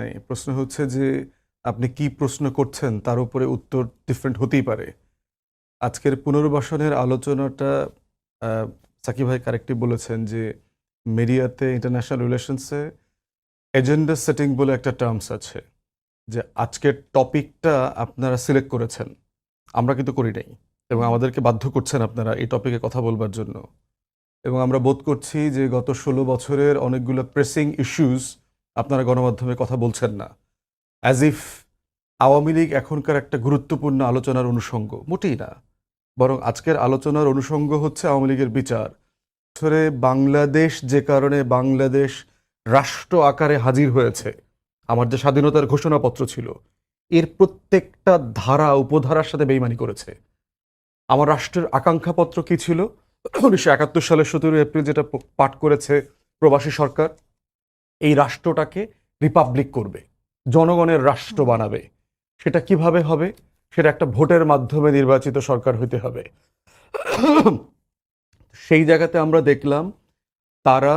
নাই। প্রশ্ন হচ্ছে যে আপনি কি প্রশ্ন করছেন তার উপরে উত্তর ডিফারেন্ট হতেই পারে। আজকের পুনর্বাসনের আলোচনাটা আ সাকিব ভাই কারেক্টলি বলেছেন যে মিডিয়াতে ইন্টারন্যাশনাল রিলেশনসে এজেন্ডা সেটিং বলে একটা টার্মস আছে। যে আজকের টপিকটা আপনারা সিলেক্ট করেছেন। আমরা কিন্তু করি নাই। এবং আমাদেরকে বাধ্য করছেন আপনারা এই টপিকে কথা বলবার জন্য। এবং আমরা বোধ করছি যে গত ১৬ বছরের অনেকগুলো প্রেসিং ইস্যুস আপনারা গণমাধ্যমে কথা বলছেন না। অ্যাজ ইফ আওয়ামী লীগ এখনকার একটা গুরুত্বপূর্ণ আলোচনার অনুষঙ্গ। মোটেই না। বরং আজকের আলোচনার অনুষঙ্গ হচ্ছে আওয়ামী লীগের বিচার। বছরে বাংলাদেশ যে কারণে বাংলাদেশ রাষ্ট্র আকারে হাজির হয়েছে, আমার যে স্বাধীনতার ঘোষণাপত্র ছিল, এর প্রত্যেকটা ধারা উপধারার সাথে বেইমানি করেছে। আমার রাষ্ট্রের আকাঙ্ক্ষাপত্র কি ছিল? ১৯৭১ সালের ১৭ এপ্রিল যেটা পাঠ করেছে প্রবাসী সরকার, এই রাষ্ট্রটাকে রিপাবলিক করবে, জনগণের রাষ্ট্র বানাবে। সেটা কিভাবে হবে? সেটা একটা ভোটের মাধ্যমে নির্বাচিত সরকার হইতে হবে। সেই জায়গাতে আমরা দেখলাম তারা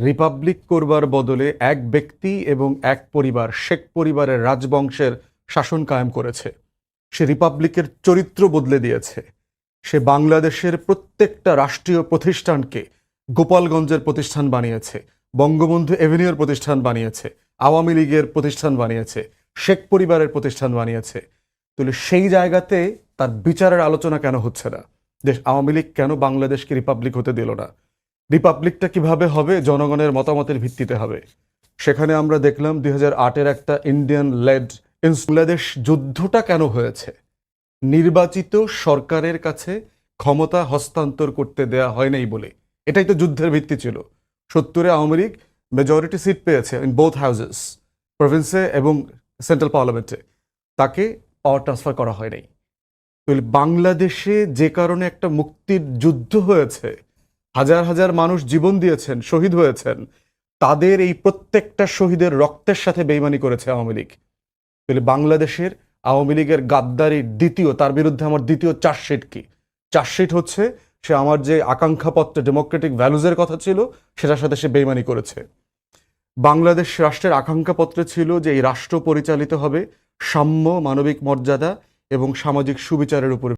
রিপাবলিক করবার বদলে এক ব্যক্তি এবং এক পরিবার, শেখ পরিবারের রাজবংশের শাসন কায়েম করেছে। সে রিপাবলিকের চরিত্র বদলে দিয়েছে। সে বাংলাদেশের প্রত্যেকটা রাষ্ট্রীয় প্রতিষ্ঠানকে গোপালগঞ্জের প্রতিষ্ঠান বানিয়েছে, বঙ্গবন্ধু এভিনিউর প্রতিষ্ঠান বানিয়েছে, আওয়ামী লীগের প্রতিষ্ঠান বানিয়েছে, শেখ পরিবারের প্রতিষ্ঠান বানিয়েছে। তাহলে সেই জায়গাতে তার বিচারের আলোচনা কেন হচ্ছে না? দেশ আওয়ামী লীগ কেন বাংলাদেশকে রিপাবলিক হতে দিল না? রিপাবলিকটা কিভাবে হবে? জনগণের মতামতের ভিত্তিতে হবে। সেখানে আমরা দেখলাম ২০০৮-এর একটা ইন্ডিয়ান লেড বাংলাদেশ যুদ্ধটা কেন হয়েছে? নির্বাচিত সরকারের কাছে ক্ষমতা হস্তান্তর করতে দেয়া হয় নাই বলে। এটাই তো যুদ্ধের ভিত্তি ছিল। ৭০-এ আওয়ামী লীগ মেজরিটি সিট পেয়েছে ইন বোথ হাউসেস, প্রভিন্সে এবং সেন্ট্রাল পার্লামেন্টে। তাকে পাওয়ার ট্রান্সফার করা হয় নাই। বাংলাদেশে যে কারণে একটা মুক্তির যুদ্ধ হয়েছে, হাজার হাজার মানুষ জীবন দিয়েছেন, শহীদ হয়েছেন, তাদের এই প্রত্যেকটা শহীদের রক্তের সাথে বেইমানি করেছে আওয়ামী লীগ। তাহলে বাংলাদেশের আওয়ামী লীগের গাদ্দারির তার বিরুদ্ধে আমার দ্বিতীয় চার্জশিট কি? চার্জশিট হচ্ছে সে আমার যে আকাঙ্ক্ষাপত্রে ডেমোক্রেটিক ভ্যালুজের কথা ছিল সেটার সাথে সে বেইমানি করেছে। বাংলাদেশ রাষ্ট্রের আকাঙ্ক্ষাপত্রে ছিল যে এই রাষ্ট্র পরিচালিত হবে সাম্য, মানবিক মর্যাদা এবং সামাজিক সুবিচারের উপরে